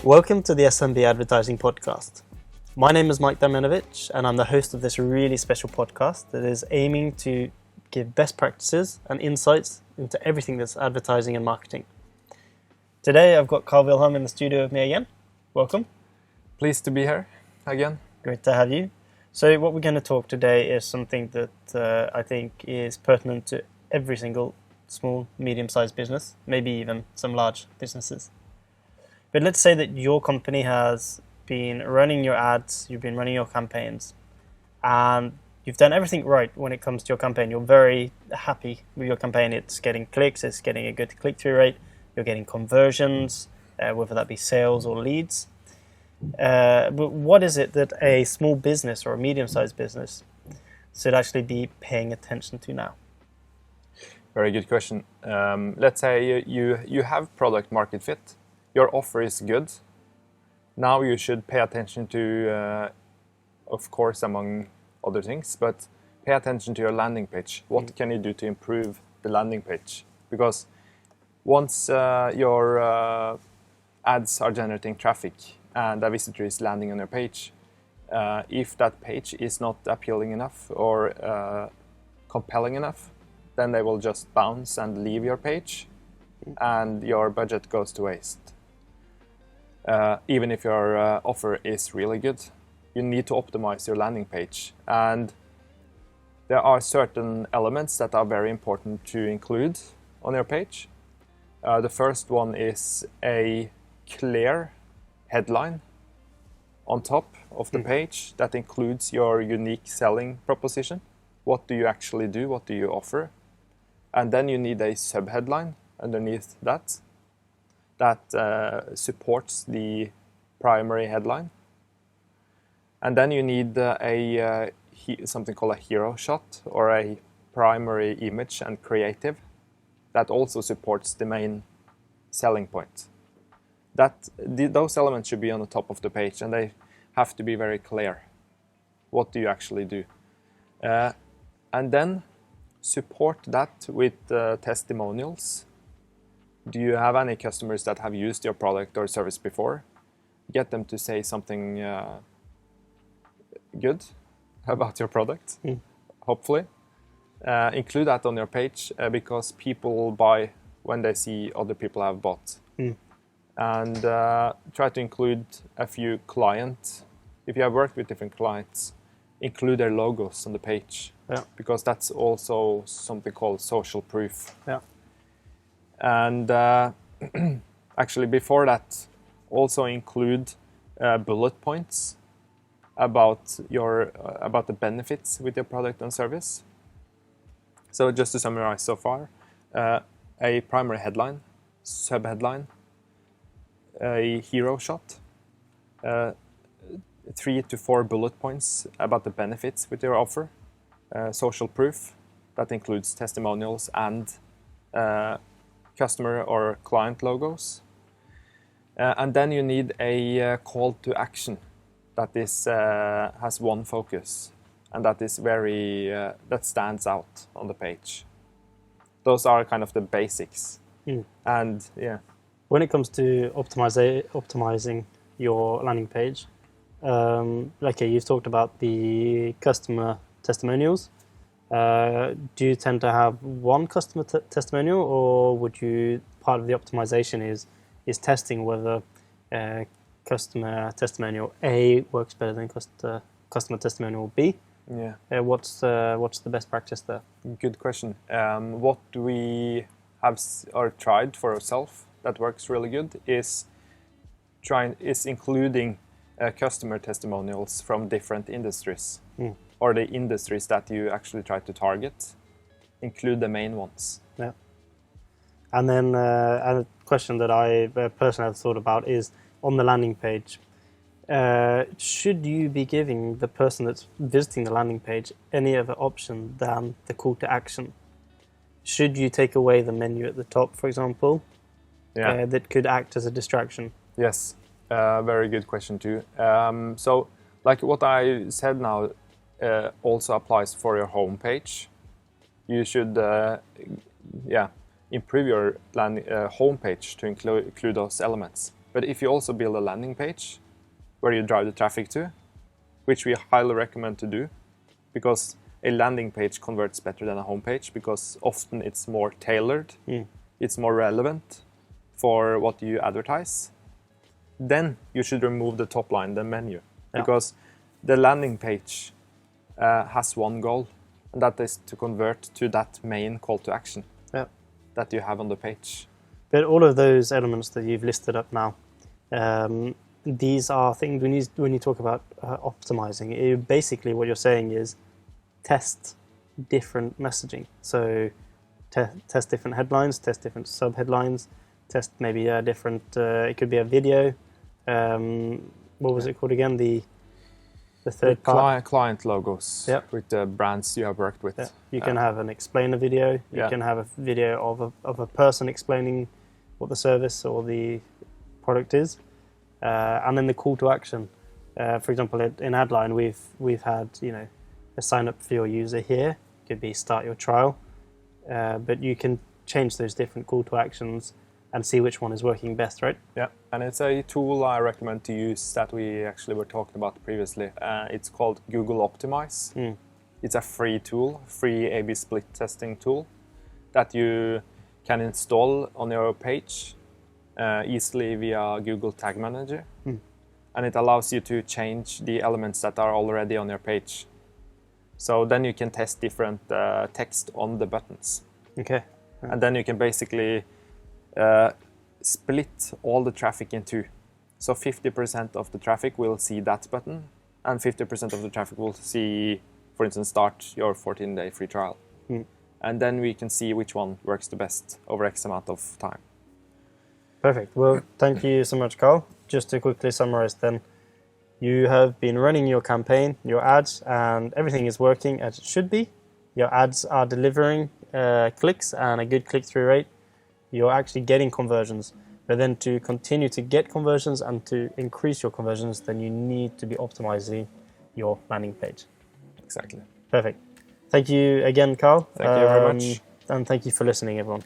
Welcome to the SMBAdvertising podcast. My name is Mike Damnjanovic, and I'm the host of this really special podcast that is aiming to give best practices and insights into everything that's advertising and marketing. Today I've got Carl Wilhelm in the studio with me again. Welcome. Pleased to be here again. Great to have you. So what we're going to talk today is something that I think is pertinent to every single small, medium-sized business, maybe even some large businesses. But let's say that your company has been running your ads, you've been running your campaigns, and you've done everything right when it comes to your campaign. You're very happy with your campaign. It's getting clicks, it's getting a good click-through rate, you're getting conversions, whether that be sales or leads. But what is it that a small business or a medium-sized business should actually be paying attention to now? Very good question. Let's say you have product market fit. Your offer is good. Now you should pay attention to, of course, among other things, but pay attention to your landing page. What can you do to improve the landing page? Because once your ads are generating traffic and a visitor is landing on your page, if that page is not appealing enough or compelling enough, then they will just bounce and leave your page and your budget goes to waste. Even if your offer is really good, you need to optimize your landing page. And there are certain elements that are very important to include on your page. The first one is a clear headline on top of the page that includes your unique selling proposition. What do you actually do? What do you offer? And then you need a sub-headline underneath that supports the primary headline. And then you need something called a hero shot or a primary image and creative that also supports the main selling point. Those elements should be on the top of the page and they have to be very clear. What do you actually do? And then support that with testimonials. Do you have any customers that have used your product or service before? Get them to say something good about your product, hopefully. Include that on your page because people buy when they see other people have bought. And try to include a few clients. If you have worked with different clients, include their logos on the page. Yeah. Because that's also something called social proof. Yeah. And actually before that, also include bullet points about the benefits with your product and service. So just to summarize so far, a primary headline, sub-headline, a hero shot, 3 to 4 bullet points about the benefits with your offer, social proof that includes testimonials and customer or client logos. And then you need a call to action that is has one focus and that is that stands out on the page. Those are kind of the basics. And yeah. When it comes to optimizing your landing page, you've talked about the customer testimonials. Do you tend to have one customer testimonial, or would you part of the optimization is testing whether customer testimonial A works better than customer testimonial B? Yeah. What's the best practice there? Good question. What we have tried for ourselves that works really good is including customer testimonials from different industries. Or the industries that you actually try to target, include the main ones. Yeah. And then a question that I personally have thought about is on the landing page. Should you be giving the person that's visiting the landing page any other option than the call to action? Should you take away the menu at the top, for example, that could act as a distraction? Yes, very good question too. So like what I said now, also applies for your home page. You should improve your home page to include those elements. But if you also build a landing page where you drive the traffic to, which we highly recommend to do, because a landing page converts better than a homepage, because often it's more tailored, it's more relevant for what you advertise, then you should remove the top line, the menu, because the landing page has one goal, and that is to convert to that main call to action that you have on the page. But all of those elements that you've listed up now, these are things when you talk about optimizing, basically what you're saying is test different messaging. So test different headlines, test different sub-headlines, test maybe a different, it could be a video. What was it called again? The third part? Client logos with the brands you have worked with. Yeah. You can have an explainer video. You can have a video of a person explaining what the service or the product is. And then the call to action. For example, in Adline, we've had a sign up for your user here. It could be start your trial. But you can change those different call to actions and see which one is working best, right? Yeah, and it's a tool I recommend to use that we actually were talking about previously. It's called Google Optimize. It's a free tool, free A/B split testing tool that you can install on your page easily via Google Tag Manager. And it allows you to change the elements that are already on your page. So then you can test different text on the buttons. Okay. And then you can basically split all the traffic in two. So 50% of the traffic will see that button, and 50% of the traffic will see, for instance, start your 14-day free trial. And then we can see which one works the best over X amount of time. Perfect. Well, thank you so much, Carl. Just to quickly summarize then, you have been running your campaign, your ads, and everything is working as it should be. Your ads are delivering clicks and a good click-through rate. You're actually getting conversions. But then to continue to get conversions and to increase your conversions, then you need to be optimizing your landing page. Exactly. Perfect. Thank you again, Carl. Thank you very much. And thank you for listening, everyone.